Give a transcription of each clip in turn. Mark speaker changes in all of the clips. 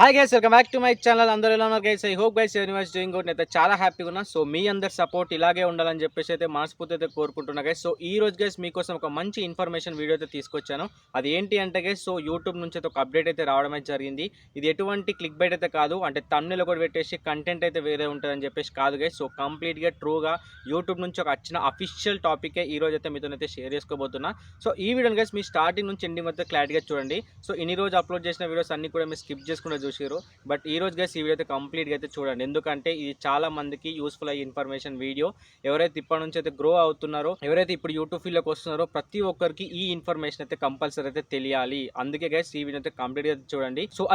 Speaker 1: Hi guys, welcome back to my channel. అందరూ ఎలా ఉన్నారు guys? I hope guys everyone is doing good. నేనైతే చాలా హ్యాపీగా ఉన్నా. సో మీ అందరి సపోర్ట్ ఇలాగే ఉండాలని చెప్పేసి అయితే మనస్ఫూర్తి అయితే కోరుకుంటున్నా గైస్. సో ఈ రోజు గైస్ మీకోసం ఒక మంచి ఇన్ఫర్మేషన్ వీడియో అయితే తీసుకొచ్చాను. అది ఏంటి అంటే గైస్, సో యూట్యూబ్ నుంచి అయితే ఒక అప్డేట్ అయితే రావడం అయితే జరిగింది. ఇది ఎటువంటి క్లిక్ బైట్ అయితే కాదు, అంటే తమ్నెయిల్ ఒకటి పెట్టేసి కంటెంట్ అయితే వేరే ఉంటుందని చెప్పేసి కాదు గైస్. సో కంప్లీట్గా ట్రూగా యూట్యూబ్ నుంచి ఒక వచ్చిన అఫీషియల్ టాపికే ఈ రోజు అయితే మీతో అయితే షేర్ చేసుకోబోతున్నా. సో ఈ వీడియోని గైస్ మీ స్టార్టింగ్ నుంచి ఎండింగ్ అయితే క్లారిటీగా చూడండి. సో ఇన్ని రోజు అప్లోడ్ చేసిన వీడియోస్ అన్ని కూడా మీరు స్కిప్ చేసుకుంటూ చూసారు. బట్ ఈ రోజు గైస్ ఈ వీడియో అయితే కంప్లీట్గా అయితే చూడండి, ఎందుకంటే ఇది చాలా మందికి యూస్ఫుల్ అయ్యే ఇన్ఫర్మేషన్ వీడియో. ఎవరైతే ఇప్పటి నుంచి అయితే గ్రో అవుతున్నారో, ఎవరైతే ఇప్పుడు యూట్యూబ్ ఫీల్డ్లోకి వస్తున్నారో, ప్రతి ఒక్కరికి ఈ ఇన్ఫర్మేషన్ అయితే కంపల్సరీ అయితే తెలియాలి. అందుకే గైస్ ఈ వీడియో అయితే కంప్లీట్గా చూడండి. సో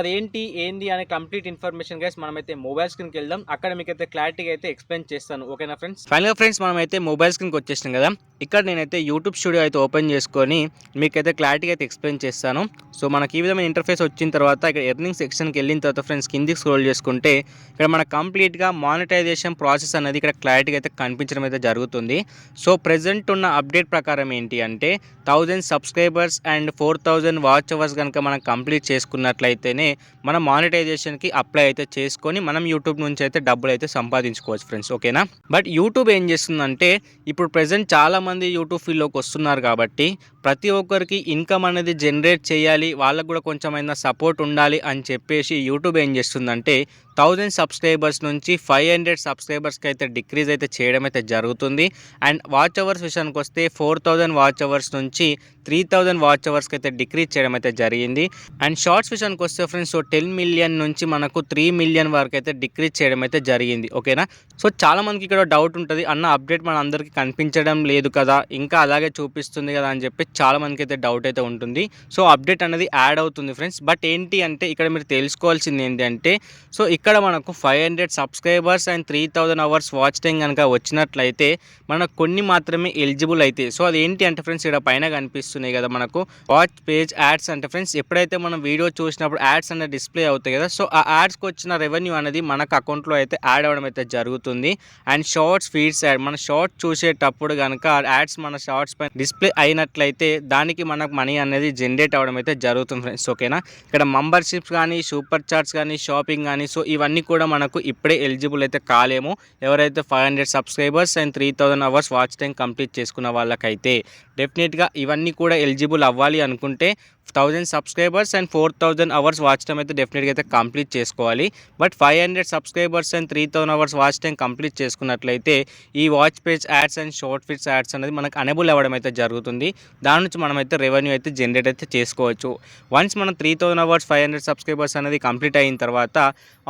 Speaker 1: ఏంది అనే కంప్లీట్ ఇన్ఫర్మేషన్ గైస్ మనమైతే మొబైల్ స్క్రీన్కి వెళ్దాం. అక్కడ మీకు అయితే క్లారిటీగా అయితే ఎక్స్ప్లెయిన్ చేస్తాను. ఓకేనా ఫ్రెండ్స్? ఫైనల్గా ఫ్రెండ్స్ మనమైతే మొబైల్ స్క్రీన్కి వచ్చేసాం కదా. ఇక్కడ నేనైతే యూట్యూబ్ స్టూడియో అయితే ఓపెన్ చేసుకొని మీకైతే క్లారిటీగా అయితే ఎక్స్ప్లెయిన్ చేస్తాను. సో మనకి ఈ విధమైన ఇంటర్ఫేస్ వచ్చిన తర్వాత ఇక్కడ ఎర్నింగ్ సెక్షన్కి వెళ్ళిన తర్వాత ఫ్రెండ్స్ కిందికి స్క్రోల్ చేసుకుంటే ఇక్కడ మనకు కంప్లీట్గా మానిటైజేషన్ ప్రాసెస్ అనేది ఇక్కడ క్లారిటీగా అయితే కనిపించడం అయితే జరుగుతుంది. సో ప్రెజెంట్ ఉన్న అప్డేట్ ప్రకారం ఏంటి అంటే 1000 సబ్స్క్రైబర్స్ అండ్ 4000 వాచ్ అవర్స్ కనుక మనం కంప్లీట్ చేసుకున్నట్లయితేనే మనం మానిటైజేషన్కి అప్లై అయితే చేసుకొని మనం యూట్యూబ్ నుంచి అయితే డబ్బులు అయితే సంపాదించుకోవచ్చు ఫ్రెండ్స్. ఓకేనా? బట్ యూట్యూబ్ ఏం చేస్తుందంటే ఇప్పుడు ప్రెజెంట్ చాలామంది యూట్యూబ్ ఫీల్డ్లోకి వస్తున్నారు కాబట్టి ప్రతి ఒక్కరికి ఇన్కమ్ అనేది జనరేట్ చేయాలి, వాళ్ళకు కూడా కొంచెమైనా సపోర్ట్ ఉండాలి అని చెప్పేసి యూట్యూబ్ ఏం చేస్తుందంటే 1000 సబ్స్క్రైబర్స్ నుంచి 500 సబ్స్క్రైబర్స్కి అయితే డిక్రీజ్ అయితే చేయడం అయితే జరుగుతుంది. అండ్ వాచ్ అవర్స్ విషయానికి వస్తే 4000 వాచ్ అవర్స్ నుంచి 3000 వాచ్ అవర్స్కి అయితే డిక్రీజ్ చేయడం అయితే జరిగింది. అండ్ షార్ట్స్ విషయానికి వస్తే ఫ్రెండ్స్ 10 మిలియన్ నుంచి మనకు 3 మిలియన్ వరకు అయితే డిక్రీజ్ చేయడం అయితే జరిగింది. ఓకేనా? సో చాలా మందికి ఇక్కడ డౌట్ ఉంటుంది, అన్న అప్డేట్ మన అందరికీ కనిపించడం లేదు కదా, ఇంకా అలాగే చూపిస్తుంది కదా అని చెప్పి చాలా మందికి అయితే డౌట్ అయితే ఉంటుంది. సో అప్డేట్ అనేది యాడ్ అవుతుంది ఫ్రెండ్స్. బట్ ఏంటి అంటే ఇక్కడ మీరు తెలుసుకోవాల్సింది ఏంటంటే, సో ఇక్కడ మనకు 500 subscribers and 3000 hours watch time కనుక వచ్చినట్లయితే మనకు కొన్ని మాత్రమే ఎలిజిబుల్ అయితే. సో అది ఏంటి అంటే ఫ్రెండ్స్ ఇక్కడ పైన కనిపిస్తున్నాయి కదా మనకు వాచ్ పేజ్ యాడ్స్ అంటే ఫ్రెండ్స్, ఎప్పుడైతే మనం వీడియో చూసినప్పుడు యాడ్స్ అనేది డిస్ప్లే అవుతాయి కదా, సో ఆ యాడ్స్కి వచ్చిన రెవెన్యూ అనేది మనకు అకౌంట్లో అయితే యాడ్ అవ్వడం అయితే జరుగుతుంది. అండ్ షార్ట్స్ ఫీడ్స్ యాడ్, మన షార్ట్ చూసేటప్పుడు కనుక యాడ్స్ మన షార్ట్స్ పైన డిస్ప్లే అయినట్లయితే దానికి మనకు మనీ అనేది జనరేట్ అవ్వడం అయితే జరుగుతుంది ఫ్రెండ్స్. ఓకేనా? ఇక్కడ మెంబర్షిప్స్ కానీ, సూపర్ చార్ట్స్ కానీ, షాపింగ్ కానీ, సో ఇవన్నీ కూడా మనకు ఇప్పుడే ఎలిజిబుల్ అయితే కాలేము. ఎవరైతే 500 subscribers and 3000 hours watch time complete చేసుకున్న వాళ్ళకైతే డెఫినెట్గా ఇవన్నీ కూడా ఎలిజిబుల్ అవ్వాలి అనుకుంటే 1000 subscribers and 4000 hours watch time అయితే డెఫినెట్గా అయితే కంప్లీట్ చేసుకోవాలి. But 500 subscribers and 3000 hours watch time complete చేసుకున్నట్లయితే ఈ watch page ads and short fits ads అనేది మనకు అనేబుల్ అవ్వడం అయితే జరుగుతుంది. దాని నుంచి మనమైతే రెవెన్యూ అయితే జనరేట్ అయితే చేసుకోవచ్చు. వన్స్ మనం 3000 అవర్స్ 500 సబ్స్క్రైబర్స్ అనేది కంప్లీట్ అయిన తర్వాత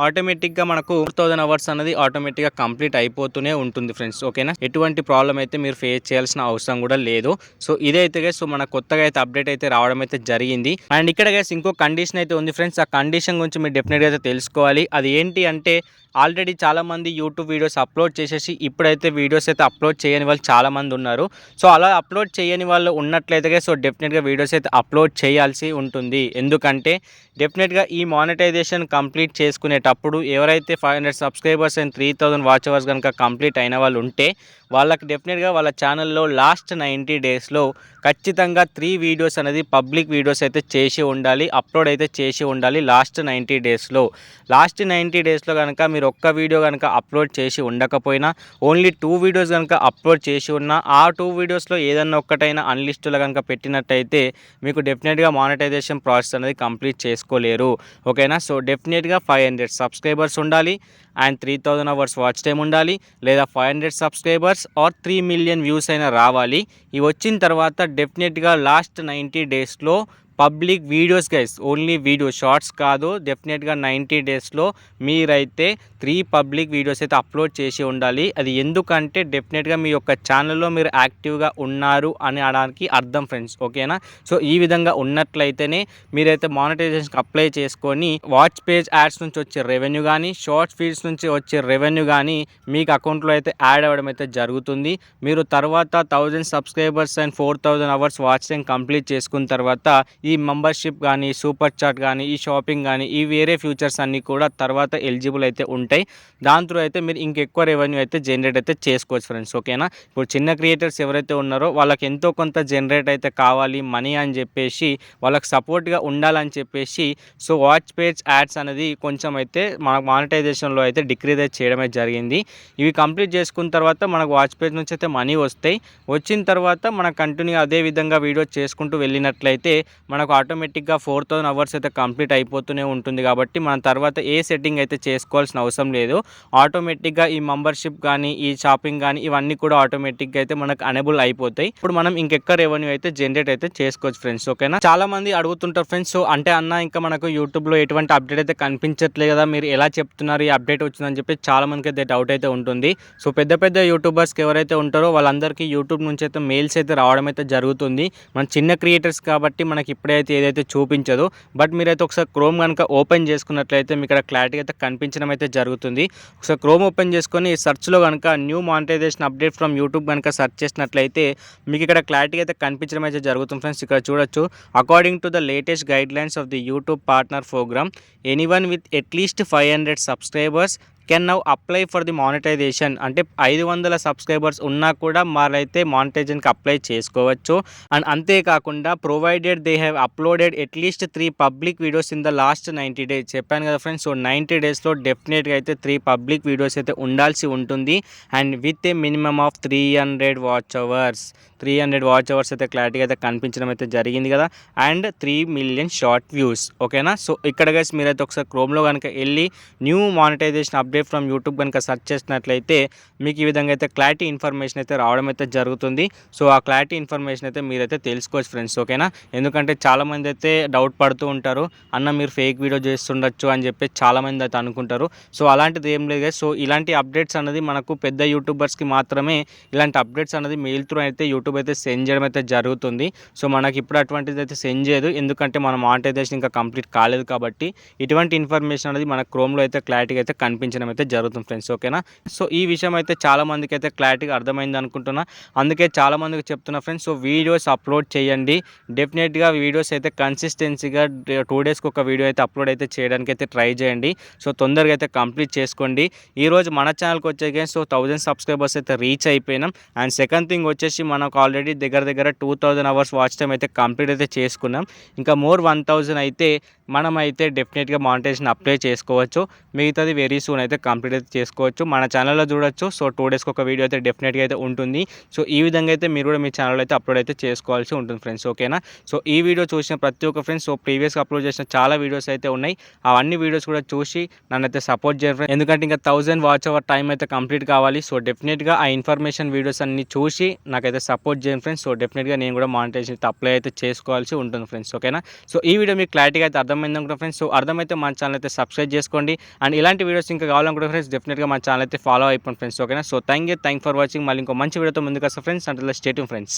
Speaker 1: ఆటోమేటిక్గా మనకు 4000 అవర్స్ అనేది ఆటోమేటిక్గా కంప్లీట్ అయిపోతూనే ఉంటుంది ఫ్రెండ్స్. ఓకేనా? ఎటువంటి ప్రాబ్లం అయితే మీరు ఫేస్ చేయాల్సిన అవసరం కూడా లేదు. సో ఇదైతే సో మన కొత్తగా అయితే అప్డేట్ అయితే రావడం అయితే జరిగింది. అండ్ ఇక్కడ గైస్ ఇంకో కండిషన్ అయితే ఉంది ఫ్రెండ్స్. ఆ కండిషన్ గురించి మీరు డెఫినెట్గా అయితే తెలుసుకోవాలి. అది ఏంటి అంటే ఆల్రెడీ చాలామంది యూట్యూబ్ వీడియోస్ అప్లోడ్ చేసేసి ఇప్పుడైతే వీడియోస్ అయితే అప్లోడ్ చేయని వాళ్ళు చాలామంది ఉన్నారు. సో అలా అప్లోడ్ చేయని వాళ్ళు ఉన్నట్లయితే సో డెఫినెట్గా వీడియోస్ అయితే అప్లోడ్ చేయాల్సి ఉంటుంది. ఎందుకంటే డెఫినెట్గా ఈ మానిటైజేషన్ కంప్లీట్ చేసుకునేటప్పుడు ఎవరైతే 500 సబ్స్క్రైబర్స్ అండ్ 3000 వాచ్ అవర్స్ కనుక కంప్లీట్ అయిన వాళ్ళు ఉంటే వాళ్ళకి డెఫినెట్గా వాళ్ళ ఛానల్లో లాస్ట్ 90 డేస్లో ఖచ్చితంగా 3 వీడియోస్ అనేది పబ్లిక్ వీడియోస్ అయితే చేసి ఉండాలి, అప్లోడ్ అయితే చేసి ఉండాలి. లాస్ట్ 90 డేస్లో కనుక మీరు ఒక్క వీడియో కనుక అప్లోడ్ చేసి ఉండకపోయినా, ఓన్లీ 2 వీడియోస్ కనుక అప్లోడ్ చేసి ఉన్నా, ఆ 2 వీడియోస్లో ఏదన్నా ఒక్కటైనా అన్లిస్టులో కనుక పెట్టినట్టయితే మీకు డెఫినెట్గా మానిటైజేషన్ ప్రాసెస్ అనేది కంప్లీట్ చేసుకోలేరు. ఓకేనా? సో డెఫినెట్గా 500 సబ్స్క్రైబర్స్ ఉండాలి అండ్ 3000 అవర్స్ వాచ్ టైం ఉండాలి, లేదా 500 సబ్స్క్రైబర్స్ ఆర్ 3 మిలియన్ వ్యూస్ అయినా రావాలి. ఇవి వచ్చిన తర్వాత డెఫినెట్గా లాస్ట్ 90 డేస్లో public videos guys, only video shorts కాదు, డెఫినెట్గా 90 డేస్లో మీరైతే 3 పబ్లిక్ వీడియోస్ అయితే అప్లోడ్ చేసి ఉండాలి. అది ఎందుకంటే డెఫినెట్గా మీ యొక్క ఛానల్లో మీరు యాక్టివ్గా ఉన్నారు అని అనడానికి అర్థం ఫ్రెండ్స్. ఓకేనా? సో ఈ విధంగా ఉన్నట్లయితేనే మీరైతే మానిటైజేషన్కి అప్లై చేసుకొని వాచ్ పేజ్ యాడ్స్ నుంచి వచ్చే రెవెన్యూ కానీ, షార్ట్ ఫీడ్స్ నుంచి వచ్చే రెవెన్యూ కానీ మీకు అకౌంట్లో అయితే యాడ్ అవ్వడం అయితే జరుగుతుంది. మీరు తర్వాత 1000 subscribers and 4000 hours watch time complete చేసుకున్న తర్వాత ఈ మెంబర్షిప్ కానీ, సూపర్ చాట్ కానీ, ఈ షాపింగ్ కానీ, ఈ వేరే ఫ్యూచర్స్ అన్నీ కూడా తర్వాత ఎలిజిబుల్ అయితే ఉంటాయి. దాని త్రూ అయితే మీరు ఇంకెక్కువ రెవెన్యూ అయితే జనరేట్ అయితే చేసుకోవచ్చు ఫ్రెండ్స్. ఓకేనా. ఇప్పుడు చిన్న క్రియేటర్స్ ఎవరైతే ఉన్నారో వాళ్ళకి ఎంతో కొంత జనరేట్ అయితే కావాలి మనీ అని చెప్పేసి, వాళ్ళకి సపోర్ట్గా ఉండాలని చెప్పేసి సో వాచ్ పేజ్ యాడ్స్ అనేది కొంచెం అయితే మన మానిటైజేషన్లో అయితే డిక్రీజ్ అయితే చేయడమే జరిగింది. ఇవి కంప్లీట్ చేసుకున్న తర్వాత మనకు వాచ్ పేజ్ నుంచి అయితే మనీ వస్తాయి. వచ్చిన తర్వాత మనం కంటిన్యూ అదే విధంగా వీడియో చేసుకుంటూ వెళ్ళినట్లయితే మనకు ఆటోమేటిక్గా 4000 అవర్స్ అయితే కంప్లీట్ అయిపోతూనే ఉంటుంది. కాబట్టి మనం తర్వాత ఏ సెట్టింగ్ అయితే చేసుకోవాల్సిన అవసరం లేదు. ఆటోమేటిక్గా ఈ మెంబర్షిప్ కానీ, ఈ షాపింగ్ కానీ ఇవన్నీ కూడా ఆటోమేటిక్గా అయితే మనకు అనేబుల్ అయిపోతాయి. ఇప్పుడు మనం ఇంకెక్క రెవెన్యూ అయితే జనరేట్ అయితే చేసుకోవచ్చు ఫ్రెండ్స్. ఓకేనా. చాలా మంది అడుగుతుంటారు ఫ్రెండ్స్, సో అంటే అన్న ఇంకా మనకు యూట్యూబ్లో ఎటువంటి అప్డేట్ అయితే కనిపించట్లేదు కదా, మీరు ఎలా చెప్తున్నారు ఈ అప్డేట్ వచ్చిందని చెప్పి చాలా మందికి అయితే డౌట్ అయితే ఉంటుంది. సో పెద్ద పెద్ద యూట్యూబర్స్కి ఎవరైతే ఉంటారో వాళ్ళందరికీ యూట్యూబ్ నుంచి అయితే మెయిల్స్ అయితే రావడం అయితే జరుగుతుంది. మన చిన్న క్రియేటర్స్ కాబట్టి మనకి ఇప్పుడైతే ఏదైతే చూపించదు. బట్ మీరైతే ఒకసారి క్రోమ్ కనుక ఓపెన్ చేసుకున్నట్లయితే మీకు ఇక్కడ క్లారిటీ అయితే కనిపించడం అయితే జరుగుతుంది. ఒకసారి క్రోమ్ ఓపెన్ చేసుకొని సెర్చ్లో కనుక new monetization update from YouTube కనుక సెర్చ్ చేసినట్లయితే మీకు ఇక్కడ క్లారిటీ అయితే కనిపించడం అయితే జరుగుతుంది ఫ్రెండ్స్. ఇక్కడ చూడొచ్చు, according to the latest guidelines of the YouTube partner programme, anyone with at least 500 subscribers can now apply for the monetization. అంటే 500 సబ్స్క్రైబర్స్ ఉన్నా కూడా వాళ్ళైతే మానిటైజేషన్కి అప్లై చేసుకోవచ్చు. అండ్ అంతేకాకుండా provided they have uploaded at least 3 public videos in the last 90 days. చెప్పాను కదా friends. So 90 డేస్లో డెఫినెట్గా అయితే 3 పబ్లిక్ వీడియోస్ అయితే ఉండాల్సి ఉంటుంది. And with a minimum of 300 watch hours. 300 watch hours అయితే క్లారిటీగా అయితే కనిపించడం అయితే జరిగింది కదా. And 3 million short views. ఓకేనా. సో ఇక్కడ గైస్ మీరైతే ఒకసారి క్రోమ్లో కనుక వెళ్ళి new monetization update from YouTube కనుక సెర్చ్ చేసినట్లయితే మీకు ఈ విధంగా అయితే క్లారిటీ ఇన్ఫర్మేషన్ అయితే రావడం అయితే జరుగుతుంది. సో ఆ క్లారిటీ ఇన్ఫర్మేషన్ అయితే మీరైతే తెలుసుకోవచ్చు ఫ్రెండ్స్. ఓకేనా. ఎందుకంటే చాలామంది అయితే డౌట్ పడుతూ ఉంటారు, అన్న మీరు ఫేక్ వీడియో చేస్తుండొచ్చు అని చెప్పి చాలామంది అయితే అనుకుంటారు. సో అలాంటిది ఏం లేదు. సో ఇలాంటి అప్డేట్స్ అనేది మనకు పెద్ద యూట్యూబర్స్కి మాత్రమే ఇలాంటి అప్డేట్స్ అనేది మెయిల్ త్రూ అయితే యూట్యూబ్ అయితే సెండ్ చేయడం అయితే జరుగుతుంది. సో మనకి ఇప్పుడు అటువంటిది అయితే సెండ్ చేయదు, ఎందుకంటే మన మానిటైజేషన్ ఇంకా కంప్లీట్ కాలేదు కాబట్టి. ఇటువంటి ఇన్ఫర్మేషన్ అనేది మన క్రోమ్లో అయితే క్లారిటీగా అయితే కనిపించడం అయితే జరుగుతుంది ఫ్రెండ్స్. ఓకేనా. సో ఈ విషయం అయితే చాలా మందికి అయితే క్లారిటీగా అర్థమైంది అనుకుంటున్నా. అందుకే చాలా మందికి చెప్తున్నా ఫ్రెండ్స్. సో వీడియోస్ అప్లోడ్ చేయండి. డెఫినెట్గా వీడియోస్ అయితే కన్సిస్టెన్సీగా 2 డేస్కి ఒక వీడియో అయితే అప్లోడ్ అయితే చేయడానికి అయితే ట్రై చేయండి. సో తొందరగా అయితే కంప్లీట్ చేసుకోండి. ఈరోజు మన ఛానల్కి వచ్చేకే సో 1000 సబ్స్క్రైబర్స్ అయితే రీచ్ అయిపోయినాం. అండ్ సెకండ్ థింగ్ వచ్చేసి మనకు ఆల్రెడీ దగ్గర 2000 అవర్స్ వాచ్ టైం అయితే కంప్లీట్ అయితే చేసుకున్నాం. ఇంకా మోర్ 1000 అయితే మనమైతే డెఫినెట్గా మానిటైజేషన్ అప్లై చేసుకోవచ్చు. మిగతాది వెరీ సూన్ అయితే కంప్లీట్ అయితే చేసుకోవచ్చు. మన ఛానల్లో చూడొచ్చు. సో 2 డేస్కి ఒక వీడియో అయితే డెఫినెట్గా అయితే ఉంటుంది. సో ఈ విధంగా అయితే మీరు కూడా మీ ఛానల్ అయితే అప్లోడ్ అయితే చేసుకోవాల్సి ఉంటుంది ఫ్రెండ్స్. ఓకేనా. సో ఈ వీడియో చూసిన ప్రతి ఒక్క ఫ్రెండ్స్, సో ప్రీవియస్గా అప్లోడ్ చేసిన చాలా వీడియోస్ అయితే ఉన్నాయి. అవన్నీ వీడియోస్ కూడా చూసి నన్ను అయితే సపోర్ట్ చేయండి ఫ్రెండ్స్. ఎందుకంటే ఇంకా 1000 వాచ్ అవర్ టైం అయితే కంప్లీట్ కావాలి. సో డెఫినెట్గా ఆ ఇన్ఫర్మేషన్ వీడియోస్ అన్ని చూసి నాకైతే సపోర్ట్ చేయండి ఫ్రెండ్స్. సో డెఫినెట్గా నేను కూడా మానిటైజేషన్ అయితే అప్లై అయితే చేసుకోవాల్సి ఉంటుంది ఫ్రెండ్స్. ఓకేనా. సో ఈ వీడియో మీకు క్లారిటీగా అయితే అర్థమైంది అనుకుంటా ఫ్రెండ్స్. సో అర్థమైతే మన ఛానల్ అయితే సబ్స్క్రైబ్ చేసుకోండి. అండ్ ఇలాంటి వీడియోస్ ఇంకా కావాలనుకుంటే ఫ్రెండ్స్ డెఫినెట్గా మన ఛానల్ అయితే ఫాలో అయిపోండి ఫ్రెండ్స్. ఓకేనా. So thank for watching. మళ్ళీ ఇంకో మంచి వీడియోతో ముందుకు వస్తాం ఫ్రెండ్స్. అంటే స్టే ట్యూన్ ఫ్రెండ్స్.